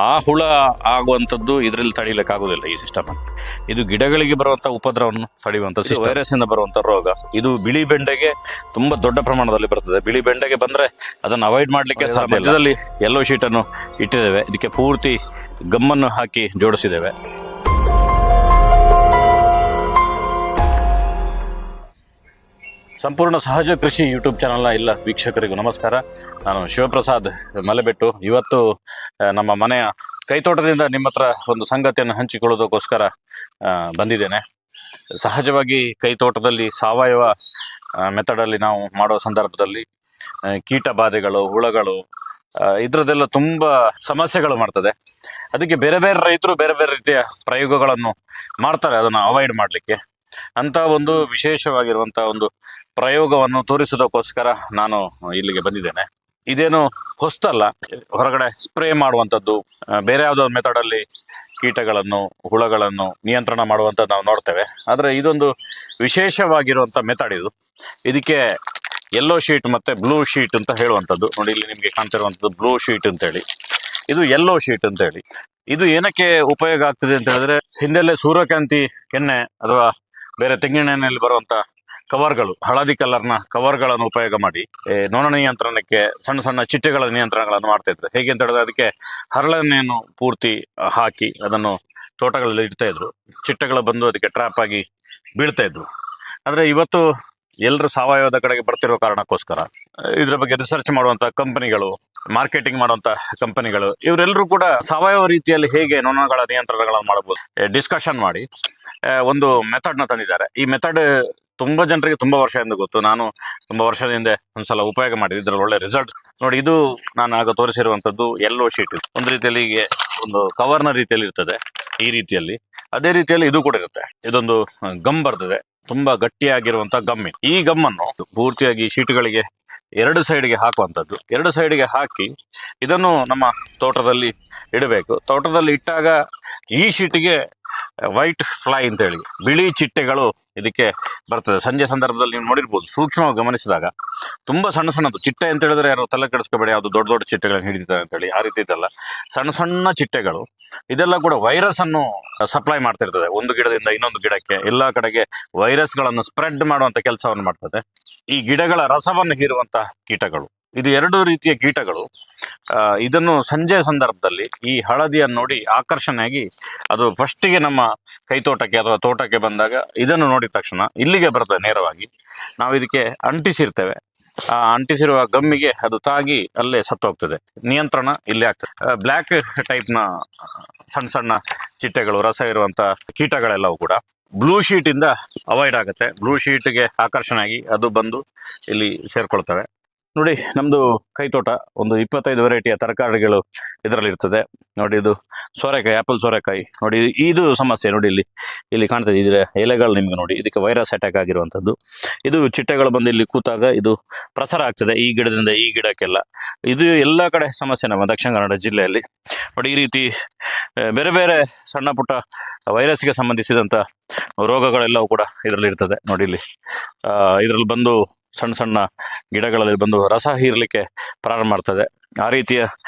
ಆ ಹುಳ ಆಗುವಂಥದ್ದು ಇದರಲ್ಲಿ ತಡೀಲಿಕ್ಕಾಗೋದಿಲ್ಲ ಈ ಸಿಸ್ಟಮ್. ಇದು ಗಿಡಗಳಿಗೆ ಬರುವಂಥ ಉಪದ್ರವವನ್ನು ತಡೆಯುವಂಥ ವೈರಸ್ ಇಂದ ಬರುವಂಥ ರೋಗ. ಇದು ಬಿಳಿ ಬೆಂಡೆಗೆ ತುಂಬಾ ದೊಡ್ಡ ಪ್ರಮಾಣದಲ್ಲಿ ಬರ್ತದೆ. ಬಿಳಿ ಬೆಂಡೆಗೆ ಬಂದ್ರೆ ಅದನ್ನು ಅವಾಯ್ಡ್ ಮಾಡ್ಲಿಕ್ಕೆ ಸಾಧ್ಯ ಇಲ್ಲ. ಇದರಲ್ಲಿ ಯೆಲ್ಲೋ ಶೀಟ್ ಅನ್ನು ಇಟ್ಟಿದ್ದೇವೆ, ಇದಕ್ಕೆ ಪೂರ್ತಿ ಗಮ್ಮನ್ನು ಹಾಕಿ ಜೋಡಿಸಿದ್ದೇವೆ. ಸಂಪೂರ್ಣ ಸಹಜ ಕೃಷಿ ಯೂಟ್ಯೂಬ್ ಚಾನಲ್ನ ಎಲ್ಲ ವೀಕ್ಷಕರಿಗೂ ನಮಸ್ಕಾರ. ನಾನು ಶಿವಪ್ರಸಾದ್ ಮಲೆಬೆಟ್ಟು. ಇವತ್ತು ನಮ್ಮ ಮನೆಯ ಕೈತೋಟದಿಂದ ನಿಮ್ಮ ಹತ್ರ ಒಂದು ಸಂಗತಿಯನ್ನು ಹಂಚಿಕೊಳ್ಳೋದಕ್ಕೋಸ್ಕರ ಬಂದಿದ್ದೇನೆ. ಸಹಜವಾಗಿ ಕೈತೋಟದಲ್ಲಿ ಸಾವಯವ ಮೆಥಡಲ್ಲಿ ನಾವು ಮಾಡೋ ಸಂದರ್ಭದಲ್ಲಿ ಕೀಟ ಬಾಧೆಗಳು, ಹುಳಗಳು, ಇದರದೆಲ್ಲ ತುಂಬ ಸಮಸ್ಯೆಗಳು ಮಾಡ್ತದೆ. ಅದಕ್ಕೆ ಬೇರೆ ಬೇರೆ ರೈತರು ಬೇರೆ ಬೇರೆ ರೀತಿಯ ಪ್ರಯೋಗಗಳನ್ನು ಮಾಡ್ತಾರೆ ಅದನ್ನು ಅವಾಯ್ಡ್ ಮಾಡಲಿಕ್ಕೆ. ಅಂತ ಒಂದು ವಿಶೇಷವಾಗಿರುವಂಥ ಒಂದು ಪ್ರಯೋಗವನ್ನು ತೋರಿಸೋದಕ್ಕೋಸ್ಕರ ನಾನು ಇಲ್ಲಿಗೆ ಬಂದಿದ್ದೇನೆ. ಇದೇನು ಹೊಸ್ತಲ್ಲ, ಹೊರಗಡೆ ಸ್ಪ್ರೇ ಮಾಡುವಂಥದ್ದು, ಬೇರೆ ಯಾವುದೋ ಮೆಥಡಲ್ಲಿ ಕೀಟಗಳನ್ನು, ಹುಳಗಳನ್ನು ನಿಯಂತ್ರಣ ಮಾಡುವಂಥದ್ದು ನಾವು ನೋಡ್ತೇವೆ. ಆದರೆ ಇದೊಂದು ವಿಶೇಷವಾಗಿರುವಂಥ ಮೆಥಡ್ ಇದು. ಇದಕ್ಕೆ ಯೆಲ್ಲೋ ಶೀಟ್ ಮತ್ತು ಬ್ಲೂ ಶೀಟ್ ಅಂತ ಹೇಳುವಂಥದ್ದು. ನೋಡಿ, ಇಲ್ಲಿ ನಿಮಗೆ ಕಾಣ್ತಿರುವಂಥದ್ದು ಬ್ಲೂ ಶೀಟ್ ಅಂತೇಳಿ, ಇದು ಯೆಲ್ಲೋ ಶೀಟ್ ಅಂತೇಳಿ. ಇದು ಏನಕ್ಕೆ ಉಪಯೋಗ ಆಗ್ತದೆ ಅಂತ ಹೇಳಿದ್ರೆ, ಹಿಂದೆಲ್ಲೇ ಸೂರ್ಯಕಾಂತಿ ಎಣ್ಣೆ ಅಥವಾ ಬೇರೆ ತೆಂಗಿನ ಎಣ್ಣೆಯಲ್ಲಿ ಬರುವಂಥ ಕವರ್ಗಳು, ಹಳದಿ ಕಲರ್ನ ಕವರ್ಗಳನ್ನು ಉಪಯೋಗ ಮಾಡಿ ನೊಣ ನಿಯಂತ್ರಣಕ್ಕೆ ಸಣ್ಣ ಸಣ್ಣ ಚಿಟ್ಟೆಗಳ ನಿಯಂತ್ರಣಗಳನ್ನು ಮಾಡ್ತಾ ಇದ್ರು. ಹೇಗೆ ಅಂತ ಹೇಳಿದ್ರೆ, ಅದಕ್ಕೆ ಹರಳೆಣ್ಣೆಯನ್ನು ಪೂರ್ತಿ ಹಾಕಿ ಅದನ್ನು ತೋಟಗಳಲ್ಲಿ ಇಡ್ತಾ ಇದ್ರು. ಚಿಟ್ಟೆಗಳು ಬಂದು ಅದಕ್ಕೆ ಟ್ರ್ಯಾಪ್ ಆಗಿ ಬೀಳ್ತಾ ಇದ್ರು. ಆದರೆ ಇವತ್ತು ಎಲ್ಲರೂ ಸಾವಯವದ ಕಡೆಗೆ ಬರ್ತಿರೋ ಕಾರಣಕ್ಕೋಸ್ಕರ ಇದರ ಬಗ್ಗೆ ರಿಸರ್ಚ್ ಮಾಡುವಂಥ ಕಂಪನಿಗಳು, ಮಾರ್ಕೆಟಿಂಗ್ ಮಾಡುವಂಥ ಕಂಪನಿಗಳು, ಇವರೆಲ್ಲರೂ ಕೂಡ ಸಾವಯವ ರೀತಿಯಲ್ಲಿ ಹೇಗೆ ನೊಣಗಳ ನಿಯಂತ್ರಣಗಳನ್ನು ಮಾಡಬಹುದು ಡಿಸ್ಕಷನ್ ಮಾಡಿ ಒಂದು ಮೆಥಡ್ನ ತಂದಿದ್ದಾರೆ. ಈ ಮೆಥಡ್ ತುಂಬ ಜನರಿಗೆ ತುಂಬ ವರ್ಷದಿಂದ ಗೊತ್ತು. ನಾನು ತುಂಬ ವರ್ಷದ ಹಿಂದೆ ಒಂದ್ಸಲ ಉಪಯೋಗ ಮಾಡಿದ್ದೆ, ಇದರಲ್ಲಿ ಒಳ್ಳೆ ರಿಸಲ್ಟ್ ನೋಡಿ. ಇದು ನಾನು ಆಗ ತೋರಿಸಿರುವಂಥದ್ದು ಯೆಲ್ಲೋ ಶೀಟ್. ಒಂದು ರೀತಿಯಲ್ಲಿ ಹೀಗೆ ಒಂದು ಕವರ್ನ ರೀತಿಯಲ್ಲಿ ಇರ್ತದೆ, ಈ ರೀತಿಯಲ್ಲಿ. ಅದೇ ರೀತಿಯಲ್ಲಿ ಇದು ಕೂಡ ಇರುತ್ತೆ. ಇದೊಂದು ಗಮ್ ಬರ್ತದೆ, ತುಂಬಾ ಗಟ್ಟಿಯಾಗಿರುವಂಥ ಗಮ್. ಈ ಗಮ್ಮನ್ನು ಪೂರ್ತಿಯಾಗಿ ಶೀಟ್ಗಳಿಗೆ ಎರಡು ಸೈಡ್ಗೆ ಹಾಕುವಂಥದ್ದು. ಎರಡು ಸೈಡ್ಗೆ ಹಾಕಿ ಇದನ್ನು ನಮ್ಮ ತೋಟದಲ್ಲಿ ಇಡಬೇಕು. ತೋಟದಲ್ಲಿ ಇಟ್ಟಾಗ ಈ ಶೀಟಿಗೆ ವೈಟ್ ಫ್ಲೈ ಅಂತ ಹೇಳಿ ಬಿಳಿ ಚಿಟ್ಟೆಗಳು ಇದಕ್ಕೆ ಬರ್ತದೆ. ಸಂಜೆ ಸಂದರ್ಭದಲ್ಲಿ ನೀವು ನೋಡಿರ್ಬೋದು, ಸೂಕ್ಷ್ಮವಾಗಿ ಗಮನಿಸಿದಾಗ ತುಂಬ ಸಣ್ಣ ಸಣ್ಣದು ಚಿಟ್ಟೆ ಅಂತ ಹೇಳಿದ್ರೆ ಯಾರು ತಲೆ ಕೆಡಿಸ್ಕೋಬೇಡಿ, ಯಾವುದು ದೊಡ್ಡ ದೊಡ್ಡ ಚಿಟ್ಟೆಗಳನ್ನು ಹಿಡಿತಾರೆ ಅಂತೇಳಿ, ಆ ರೀತಿ ಇದೆಲ್ಲ ಸಣ್ಣ ಸಣ್ಣ ಚಿಟ್ಟೆಗಳು. ಇದೆಲ್ಲ ಕೂಡ ವೈರಸ್ ಅನ್ನು ಸಪ್ಲೈ ಮಾಡ್ತಿರ್ತದೆ, ಒಂದು ಗಿಡದಿಂದ ಇನ್ನೊಂದು ಗಿಡಕ್ಕೆ ಎಲ್ಲ ಕಡೆಗೆ ವೈರಸ್ಗಳನ್ನು ಸ್ಪ್ರೆಡ್ ಮಾಡುವಂಥ ಕೆಲಸವನ್ನು ಮಾಡ್ತದೆ. ಈ ಗಿಡಗಳ ರಸವನ್ನು ಹೀರುವಂಥ ಕೀಟಗಳು, ಇದು ಎರಡು ರೀತಿಯ ಕೀಟಗಳು. ಇದನ್ನು ಸಂಜೆ ಸಂದರ್ಭದಲ್ಲಿ ಈ ಹಳದಿಯನ್ನು ನೋಡಿ ಆಕರ್ಷಣೆಯಾಗಿ ಅದು ಫಸ್ಟಿಗೆ ನಮ್ಮ ಕೈತೋಟಕ್ಕೆ ಅಥವಾ ತೋಟಕ್ಕೆ ಬಂದಾಗ ಇದನ್ನು ನೋಡಿದ ತಕ್ಷಣ ಇಲ್ಲಿಗೆ ಬರ್ತದೆ ನೇರವಾಗಿ. ನಾವು ಇದಕ್ಕೆ ಅಂಟಿಸಿರ್ತೇವೆ, ಆ ಅಂಟಿಸಿರುವ ಗಮ್ಮಿಗೆ ಅದು ತಾಗಿ ಅಲ್ಲೇ ಸತ್ತು ಹೋಗ್ತದೆ. ನಿಯಂತ್ರಣ ಇಲ್ಲೇ ಆಗ್ತದೆ. ಬ್ಲ್ಯಾಕ್ ಟೈಪ್ನ ಸಣ್ಣ ಸಣ್ಣ ಚಿಟ್ಟೆಗಳು, ರಸ ಇರುವಂಥ ಕೀಟಗಳೆಲ್ಲವೂ ಕೂಡ ಬ್ಲೂ ಶೀಟಿಂದ ಅವಾಯ್ಡ್ ಆಗುತ್ತೆ. ಬ್ಲೂ ಶೀಟ್ಗೆ ಆಕರ್ಷಣೆಯಾಗಿ ಅದು ಬಂದು ಇಲ್ಲಿ ಸೇರ್ಕೊಳ್ತವೆ. ನೋಡಿ, ನಮ್ಮದು ಕೈತೋಟ ಒಂದು 25 ವೆರೈಟಿಯ ತರಕಾರಿಗಳು ಇದರಲ್ಲಿ ಇರ್ತದೆ. ನೋಡಿ, ಇದು ಸೋರೆಕಾಯಿ, ಆ್ಯಪಲ್ ಸೋರೆಕಾಯಿ. ನೋಡಿ, ಇದು ಸಮಸ್ಯೆ. ನೋಡಿ, ಇಲ್ಲಿ ಕಾಣ್ತದೆ, ಇದರ ಎಲೆಗಳು ನಿಮ್ಗೆ ನೋಡಿ, ಇದಕ್ಕೆ ವೈರಸ್ ಅಟ್ಯಾಕ್ ಆಗಿರುವಂಥದ್ದು. ಇದು ಚಿಟ್ಟೆಗಳು ಬಂದು ಇಲ್ಲಿ ಕೂತಾಗ ಇದು ಪ್ರಸಾರ ಆಗ್ತದೆ ಈ ಗಿಡದಿಂದ ಈ ಗಿಡಕ್ಕೆಲ್ಲ. ಇದು ಎಲ್ಲ ಕಡೆ ಸಮಸ್ಯೆ ನಮ್ಮ ದಕ್ಷಿಣ ಕನ್ನಡ ಜಿಲ್ಲೆಯಲ್ಲಿ. ನೋಡಿ, ಈ ರೀತಿ ಬೇರೆ ಬೇರೆ ಸಣ್ಣ ಪುಟ್ಟ ವೈರಸ್ಗೆ ಸಂಬಂಧಿಸಿದಂಥ ರೋಗಗಳೆಲ್ಲವೂ ಕೂಡ ಇದರಲ್ಲಿ ಇರ್ತದೆ. ನೋಡಿ, ಇದರಲ್ಲಿ ಬಂದು ಸಣ್ಣ ಸಣ್ಣ ಗಿಡಗಳಲ್ಲಿ ಬಂದು ರಸ ಹೀರಲಿಕ್ಕೆ ಪ್ರಾರಂಭ ಮಾಡ್ತದೆ. ಆ ರೀತಿಯ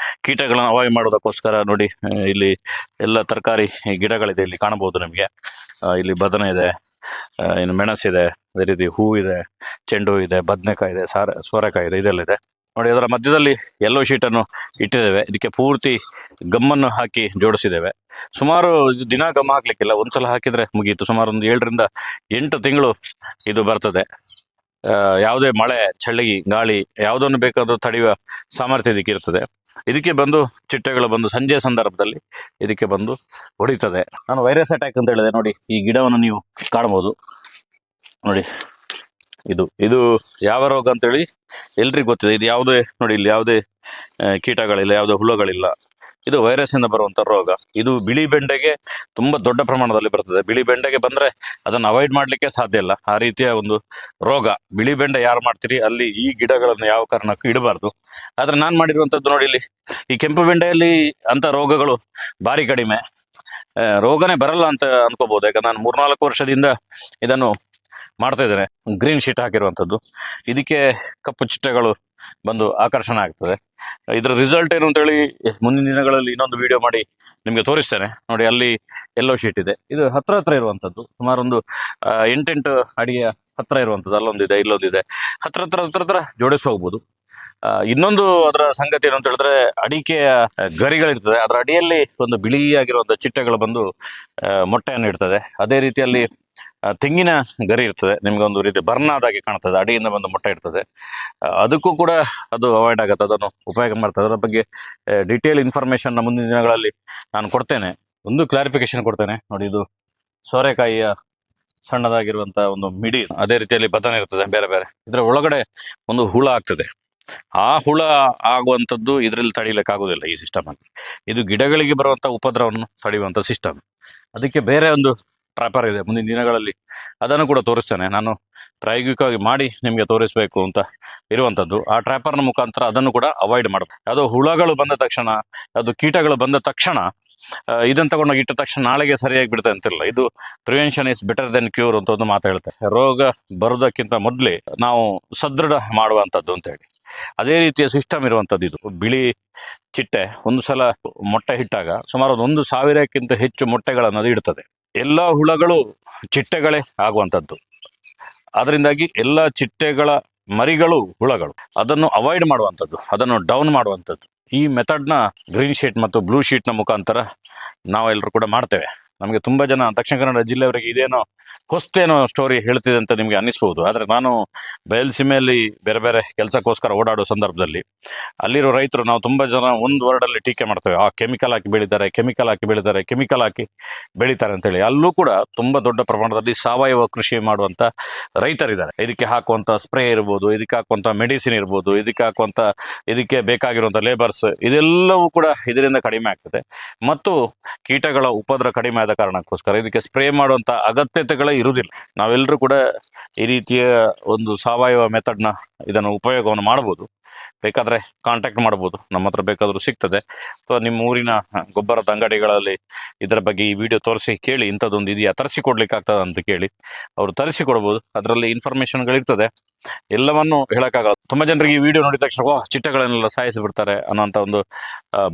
ಕೀಟಗಳನ್ನು ಅವಾಯ್ಡ್ ಮಾಡೋದಕ್ಕೋಸ್ಕರ ನೋಡಿ, ಇಲ್ಲಿ ಎಲ್ಲ ತರಕಾರಿ ಗಿಡಗಳಿದೆ, ಇಲ್ಲಿ ಕಾಣಬಹುದು ನಿಮಗೆ. ಇಲ್ಲಿ ಬದನೆ ಇದೆ, ಇನ್ನು ಮೆಣಸಿದೆ, ಅದೇ ರೀತಿ ಹೂ ಇದೆ, ಚೆಂಡು ಹೂ ಇದೆ, ಬದನೆಕಾಯಿ ಇದೆ, ಸೋರೆಕಾಯಿ ಇದೆ, ಇದೆಲ್ಲ ಇದೆ. ನೋಡಿ, ಅದರ ಮಧ್ಯದಲ್ಲಿ ಯೆಲ್ಲೋ ಶೀಟನ್ನು ಇಟ್ಟಿದ್ದೇವೆ, ಇದಕ್ಕೆ ಪೂರ್ತಿ ಗಮ್ಮನ್ನು ಹಾಕಿ ಜೋಡಿಸಿದ್ದೇವೆ. ಸುಮಾರು ದಿನ ಗಮ್ ಹಾಕ್ಲಿಕ್ಕಿಲ್ಲ, ಒಂದ್ಸಲ ಹಾಕಿದರೆ ಮುಗಿಯಿತು. ಸುಮಾರು ಒಂದು 7 ರಿಂದ 8 ತಿಂಗಳು ಇದು ಬರ್ತದೆ. ಯಾವುದೇ ಮಳೆ, ಚಳಿ, ಗಾಳಿ ಯಾವುದನ್ನು ಬೇಕಾದರೂ ತಡೆಯುವ ಸಾಮರ್ಥ್ಯ ಇದಕ್ಕೆ ಇರ್ತದೆ. ಇದಕ್ಕೆ ಬಂದು ಚಿಟ್ಟೆಗಳು ಬಂದು ಸಂಜೆ ಸಂದರ್ಭದಲ್ಲಿ ಇದಕ್ಕೆ ಬಂದು ಹೊಡಿತದೆ. ನಾನು ವೈರಸ್ ಅಟ್ಯಾಕ್ ಅಂತ ಹೇಳಿದೆ. ನೋಡಿ, ಈ ಗಿಡವನ್ನು ನೀವು ಕಾಣ್ಬೋದು. ನೋಡಿ, ಇದು ಯಾವ ರೋಗ ಅಂತೇಳಿ ಎಲ್ರಿಗೂ ಗೊತ್ತಿದೆ. ಇದು ಯಾವುದೇ ನೋಡಿ, ಇಲ್ಲಿ ಯಾವುದೇ ಕೀಟಗಳಿಲ್ಲ, ಯಾವುದೇ ಹುಳುಗಳಿಲ್ಲ. ಇದು ವೈರಸ್ ಇಂದ ಬರುವಂಥ ರೋಗ. ಇದು ಬಿಳಿ ಬೆಂಡೆಗೆ ತುಂಬ ದೊಡ್ಡ ಪ್ರಮಾಣದಲ್ಲಿ ಬರ್ತದೆ. ಬಿಳಿ ಬೆಂಡೆಗೆ ಬಂದರೆ ಅದನ್ನು ಅವಾಯ್ಡ್ ಮಾಡಲಿಕ್ಕೆ ಸಾಧ್ಯ ಇಲ್ಲ, ಆ ರೀತಿಯ ಒಂದು ರೋಗ. ಬಿಳಿ ಬೆಂಡೆ ಯಾರು ಮಾಡ್ತೀರಿ ಅಲ್ಲಿ ಈ ಗಿಡಗಳನ್ನು ಯಾವ ಕಾರಣಕ್ಕೂ ಇಡಬಾರ್ದು. ಆದರೆ ನಾನು ಮಾಡಿರುವಂಥದ್ದು ನೋಡಿ, ಇಲ್ಲಿ ಈ ಕೆಂಪು ಬೆಂಡೆಯಲ್ಲಿ ಅಂಥ ರೋಗಗಳು ಭಾರಿ ಕಡಿಮೆ. ರೋಗನೇ ಬರಲ್ಲ ಅಂತ ಅನ್ಕೋಬಹುದು. ಯಾಕಂದ್ರೆ ನಾನು 3-4 ವರ್ಷದಿಂದ ಇದನ್ನು ಮಾಡ್ತಾ ಇದ್ದೇನೆ. ಗ್ರೀನ್ ಶೀಟ್ ಹಾಕಿರುವಂಥದ್ದು. ಇದಕ್ಕೆ ಕಪ್ಪು ಚಿಟ್ಟೆಗಳು ಬಂದು ಆಕರ್ಷಣೆ ಆಗ್ತದೆ. ಇದರ ರಿಸಲ್ಟ್ ಏನು ಅಂತೇಳಿ ಮುಂದಿನ ದಿನಗಳಲ್ಲಿ ಇನ್ನೊಂದು ವಿಡಿಯೋ ಮಾಡಿ ನಿಮಗೆ ತೋರಿಸ್ತೇನೆ. ನೋಡಿ, ಅಲ್ಲಿ ಎಲ್ಲೋ ಶೀಟ್ ಇದೆ, ಇದು ಹತ್ರ ಇರುವಂಥದ್ದು, ಸುಮಾರು ಒಂದು 8 ಅಡಿಯ ಹತ್ರ ಇರುವಂಥದ್ದು. ಅಲ್ಲೊಂದಿದೆ, ಇಲ್ಲೊಂದಿದೆ, ಹತ್ರ ಜೋಡಿಸಿ ಹೋಗ್ಬೋದು. ಇನ್ನೊಂದು ಅದರ ಸಂಗತಿ ಏನು ಅಂತ ಹೇಳಿದ್ರೆ, ಅಡಿಕೆಯ ಗರಿಗಳಿರ್ತದೆ, ಅದರ ಅಡಿಯಲ್ಲಿ ಒಂದು ಬಿಳಿಯಾಗಿರುವಂಥ ಚಿಟ್ಟೆಗಳು ಬಂದು ಮೊಟ್ಟೆಯನ್ನು ಇಡ್ತದೆ. ಅದೇ ರೀತಿಯಲ್ಲಿ ತೆಂಗಿನ ಗರಿ ಇರ್ತದೆ, ನಿಮ್ಗೆ ಒಂದು ರೀತಿ ಬರ್ನ್ ಆದಾಗೆ ಕಾಣ್ತದೆ, ಅಡಿಯಿಂದ ಬಂದು ಮೊಟ್ಟೆ ಇರ್ತದೆ. ಅದಕ್ಕೂ ಕೂಡ ಅದು ಅವಾಯ್ಡ್ ಆಗುತ್ತೆ, ಅದನ್ನು ಉಪಯೋಗ ಮಾಡ್ತದೆ. ಅದರ ಬಗ್ಗೆ ಡೀಟೇಲ್ ಇನ್ಫಾರ್ಮೇಶನ್ ಮುಂದಿನ ದಿನಗಳಲ್ಲಿ ನಾನು ಕೊಡ್ತೇನೆ. ಒಂದು ಕ್ಲಾರಿಫಿಕೇಶನ್ ಕೊಡ್ತೇನೆ. ನೋಡಿ, ಇದು ಸೋರೆಕಾಯಿಯ ಸಣ್ಣದಾಗಿರುವಂತ ಒಂದು ಮಿಡಿ, ಅದೇ ರೀತಿಯಲ್ಲಿ ಬದನೆ ಇರ್ತದೆ ಬೇರೆ ಬೇರೆ. ಇದರ ಒಳಗಡೆ ಒಂದು ಹುಳ ಆಗ್ತದೆ. ಆ ಹುಳ ಆಗುವಂಥದ್ದು ಇದರಲ್ಲಿ ತಡೀಲಿಕ್ಕೆ ಆಗುದಿಲ್ಲ ಈ ಸಿಸ್ಟಮ್ ಅಲ್ಲಿ. ಇದು ಗಿಡಗಳಿಗೆ ಬರುವಂತ ಉಪದ್ರವವನ್ನು ತಡೆಯುವಂತ ಸಿಸ್ಟಮ್. ಅದಕ್ಕೆ ಬೇರೆ ಒಂದು ಟ್ರಾಪರ್ ಇದೆ, ಮುಂದಿನ ದಿನಗಳಲ್ಲಿ ಅದನ್ನು ಕೂಡ ತೋರಿಸ್ತೇನೆ. ನಾನು ಪ್ರಾಯೋಗಿಕವಾಗಿ ಮಾಡಿ ನಿಮಗೆ ತೋರಿಸಬೇಕು ಅಂತ ಇರುವಂಥದ್ದು. ಆ ಟ್ರ್ಯಾಪರ್ನ ಮುಖಾಂತರ ಅದನ್ನು ಕೂಡ ಅವಾಯ್ಡ್ ಮಾಡಬೇಕು. ಯಾವುದೋ ಹುಳಗಳು ಬಂದ ತಕ್ಷಣ, ಅದು ಕೀಟಗಳು ಬಂದ ತಕ್ಷಣ ಇದನ್ನು ತಗೊಂಡೋಗಿ ಇಟ್ಟ ತಕ್ಷಣ ನಾಳೆಗೆ ಸರಿಯಾಗಿ ಬಿಡ್ತದೆ ಅಂತಿಲ್ಲ. ಇದು prevention is better then cure ಅಂತ ಒಂದು ಮಾತು ಹೇಳುತ್ತೆ. ರೋಗ ಬರೋದಕ್ಕಿಂತ ಮೊದಲೇ ನಾವು ಸದೃಢ ಮಾಡುವಂಥದ್ದು ಅಂತ ಹೇಳಿ. ಅದೇ ರೀತಿಯ ಸಿಸ್ಟಮ್ ಇರುವಂಥದ್ದು ಇದು. ಬಿಳಿ ಚಿಟ್ಟೆ ಒಂದು ಸಲ ಮೊಟ್ಟೆ ಇಟ್ಟಾಗ ಸುಮಾರು 1,000ಕ್ಕಿಂತ ಹೆಚ್ಚು ಮೊಟ್ಟೆಗಳನ್ನು ಅದು ಇಡ್ತದೆ. ಎಲ್ಲ ಹುಳಗಳು ಚಿಟ್ಟೆಗಳೇ ಆಗುವಂಥದ್ದು. ಅದರಿಂದಾಗಿ ಎಲ್ಲ ಚಿಟ್ಟೆಗಳ ಮರಿಗಳು ಹುಳಗಳು, ಅದನ್ನು ಅವಾಯ್ಡ್ ಮಾಡುವಂಥದ್ದು, ಅದನ್ನು ಡೌನ್ ಮಾಡುವಂಥದ್ದು. ಈ ಮೆಥಡ್ನ ಗ್ರೀನ್ ಶೀಟ್ ಮತ್ತು ಬ್ಲೂ ಶೀಟ್ನ ಮುಖಾಂತರ ನಾವೆಲ್ಲರೂ ಕೂಡ ಮಾಡ್ತೇವೆ. ನಮಗೆ ತುಂಬ ಜನ ದಕ್ಷಿಣ ಕನ್ನಡ ಜಿಲ್ಲೆಯವರಿಗೆ ಇದೇನೋ ಹೊಸ್ತೇನೋ ಸ್ಟೋರಿ ಹೇಳ್ತಿದೆ ಅಂತ ನಿಮಗೆ ಅನ್ನಿಸ್ಬೋದು. ಆದರೆ ನಾನು ಬಯಲುಸೀಮೆಯಲ್ಲಿ ಬೇರೆ ಬೇರೆ ಕೆಲಸಕ್ಕೋಸ್ಕರ ಓಡಾಡೋ ಸಂದರ್ಭದಲ್ಲಿ ಅಲ್ಲಿರೋ ರೈತರು, ನಾವು ತುಂಬ ಜನ ಒಂದು ವರ್ಡಲ್ಲಿ ಟೀಕೆ ಮಾಡ್ತೇವೆ, ಕೆಮಿಕಲ್ ಹಾಕಿ ಬೆಳೀತಾರೆ, ಕೆಮಿಕಲ್ ಹಾಕಿ ಬೆಳೀತಾರೆ, ಕೆಮಿಕಲ್ ಹಾಕಿ ಬೆಳೀತಾರೆ ಅಂತೇಳಿ. ಅಲ್ಲೂ ಕೂಡ ತುಂಬ ದೊಡ್ಡ ಪ್ರಮಾಣದಲ್ಲಿ ಸಾವಯವ ಕೃಷಿ ಮಾಡುವಂಥ ರೈತರಿದ್ದಾರೆ. ಇದಕ್ಕೆ ಹಾಕುವಂಥ ಸ್ಪ್ರೇ ಇರ್ಬೋದು, ಇದಕ್ಕೆ ಹಾಕುವಂಥ ಮೆಡಿಸಿನ್ ಇರ್ಬೋದು, ಇದಕ್ಕೆ ಬೇಕಾಗಿರುವಂಥ ಲೇಬರ್ಸ್, ಇದೆಲ್ಲವೂ ಕೂಡ ಇದರಿಂದ ಕಡಿಮೆ ಆಗ್ತದೆ. ಮತ್ತು ಕೀಟಗಳ ಉಪದ್ರ ಕಡಿಮೆ ಆದ ಕಾರಣಕ್ಕೋಸ್ಕರ ಇದಕ್ಕೆ ಸ್ಪ್ರೇ ಮಾಡುವಂಥ ಅಗತ್ಯತೆಗಳೇ ಇರುವುದಿಲ್ಲ. ನಾವೆಲ್ಲರೂ ಕೂಡ ಈ ರೀತಿಯ ಒಂದು ಸಾವಯವ ಮೆಥಡ್ನ ಇದನ್ನು ಉಪಯೋಗವನ್ನು ಮಾಡ್ಬೋದು. ಬೇಕಾದರೆ ಕಾಂಟ್ಯಾಕ್ಟ್ ಮಾಡ್ಬೋದು, ನಮ್ಮ ಹತ್ರ ಬೇಕಾದರೂ ಸಿಗ್ತದೆ. ಅಥವಾ ನಿಮ್ಮ ಊರಿನ ಗೊಬ್ಬರದ ಅಂಗಡಿಗಳಲ್ಲಿ ಇದರ ಬಗ್ಗೆ ಈ ವಿಡಿಯೋ ತೋರಿಸಿ ಕೇಳಿ, ಇಂಥದ್ದೊಂದು ಇದೆಯಾ, ತರಿಸಿಕೊಡ್ಲಿಕ್ಕೆ ಆಗ್ತದೆ ಅಂತ ಕೇಳಿ ಅವರು ತರಿಸಿಕೊಡ್ಬೋದು. ಅದರಲ್ಲಿ ಇನ್ಫಾರ್ಮೇಷನ್ಗಳಿರ್ತದೆ, ಎಲ್ಲವನ್ನು ಹೇಳೋಕ್ಕಾಗಲ್ಲ. ತುಂಬ ಜನರಿಗೆ ಈ ವಿಡಿಯೋ ನೋಡಿದ ತಕ್ಷಣ ಚಿಟ್ಟೆಗಳನ್ನೆಲ್ಲ ಸಾಯಿಸಿ ಬಿಡ್ತಾರೆ ಅನ್ನೋಂಥ ಒಂದು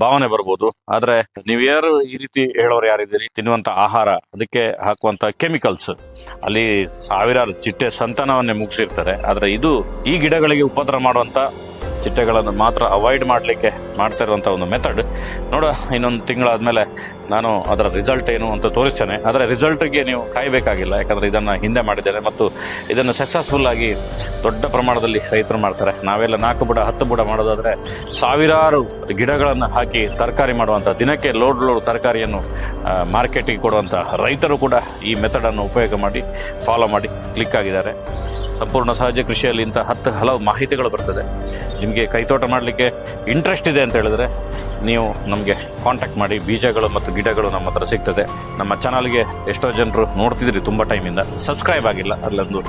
ಭಾವನೆ ಬರ್ಬೋದು. ಆದರೆ ನೀವು ಯಾರು ಈ ರೀತಿ ಹೇಳೋರು ಯಾರಿದ್ದೀರಿ, ತಿನ್ನುವಂಥ ಆಹಾರ, ಅದಕ್ಕೆ ಹಾಕುವಂಥ ಕೆಮಿಕಲ್ಸ್, ಅಲ್ಲಿ ಸಾವಿರಾರು ಚಿಟ್ಟೆ ಸಂತಾನವನ್ನೇ ಮುಗಿಸಿರ್ತಾರೆ. ಆದರೆ ಇದು ಈ ಗಿಡಗಳಿಗೆ ಉಪದ್ರ ಮಾಡುವಂಥ ಚಿಟ್ಟೆಗಳನ್ನು ಮಾತ್ರ ಅವಾಯ್ಡ್ ಮಾಡಲಿಕ್ಕೆ ಮಾಡ್ತಾ ಇರುವಂಥ ಒಂದು ಮೆಥಡ್. ನೋಡ, ಇನ್ನೊಂದು ತಿಂಗಳಾದಮೇಲೆ ನಾನು ಅದರ ರಿಸಲ್ಟ್ ಏನು ಅಂತ ತೋರಿಸ್ತೇನೆ. ಆದರೆ ರಿಸಲ್ಟ್ಗೆ ನೀವು ಕಾಯಬೇಕಾಗಿಲ್ಲ, ಯಾಕಂದರೆ ಇದನ್ನು ಹಿಂದೆ ಮಾಡಿದ್ದೇನೆ ಮತ್ತು ಇದನ್ನು ಸಕ್ಸಸ್ಫುಲ್ಲಾಗಿ ದೊಡ್ಡ ಪ್ರಮಾಣದಲ್ಲಿ ರೈತರು ಮಾಡ್ತಾರೆ. ನಾವೆಲ್ಲ 4 ಬುಡ 10 ಬುಡ ಮಾಡೋದಾದರೆ ಸಾವಿರಾರು ಗಿಡಗಳನ್ನು ಹಾಕಿ ತರಕಾರಿ ಮಾಡುವಂಥ, ದಿನಕ್ಕೆ ಲೋಡ್ ತರಕಾರಿಯನ್ನು ಮಾರ್ಕೆಟಿಗೆ ಕೊಡುವಂಥ ರೈತರು ಕೂಡ ಈ ಮೆಥಡನ್ನು ಉಪಯೋಗ ಮಾಡಿ ಫಾಲೋ ಮಾಡಿ ಕ್ಲಿಕ್ ಆಗಿದ್ದಾರೆ. ಸಂಪೂರ್ಣ ಸಹಜ ಕೃಷಿಯಲ್ಲಿ ಇಂಥ ಹಲವು ಮಾಹಿತಿಗಳು ಬರ್ತದೆ. ನಿಮಗೆ ಕೈತೋಟ ಮಾಡಲಿಕ್ಕೆ ಇಂಟ್ರೆಸ್ಟ್ ಇದೆ ಅಂತ ಹೇಳಿದ್ರೆ ನೀವು ನಮಗೆ ಕಾಂಟ್ಯಾಕ್ಟ್ ಮಾಡಿ. ಬೀಜಗಳು ಮತ್ತು ಗಿಡಗಳು ನಮ್ಮ ಹತ್ರ ಸಿಗ್ತದೆ. ನಮ್ಮ ಚಾನಲ್ಗೆ ಎಷ್ಟೋ ಜನರು ನೋಡ್ತಿದ್ರಿ ತುಂಬ ಟೈಮಿಂದ, ಸಬ್ಸ್ಕ್ರೈಬ್ ಆಗಿಲ್ಲ, ಅಲ್ಲೊಂದು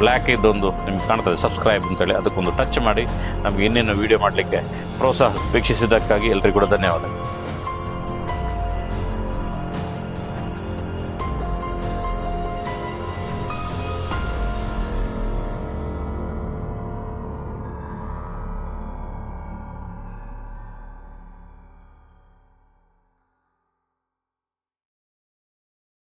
ಬ್ಲ್ಯಾಕ್ ಇದ್ದೊಂದು ನಿಮ್ಗೆ ಕಾಣ್ತದೆ ಸಬ್ಸ್ಕ್ರೈಬ್ ಅಂತೇಳಿ, ಅದಕ್ಕೊಂದು ಟಚ್ ಮಾಡಿ ನಮಗೆ ಇನ್ನೇನು ವೀಡಿಯೋ ಮಾಡಲಿಕ್ಕೆ ಪ್ರೋತ್ಸಾಹ ವೀಕ್ಷಿಸಿದ್ದಕ್ಕಾಗಿ ಎಲ್ರಿಗೂ ಕೂಡ ಧನ್ಯವಾದ.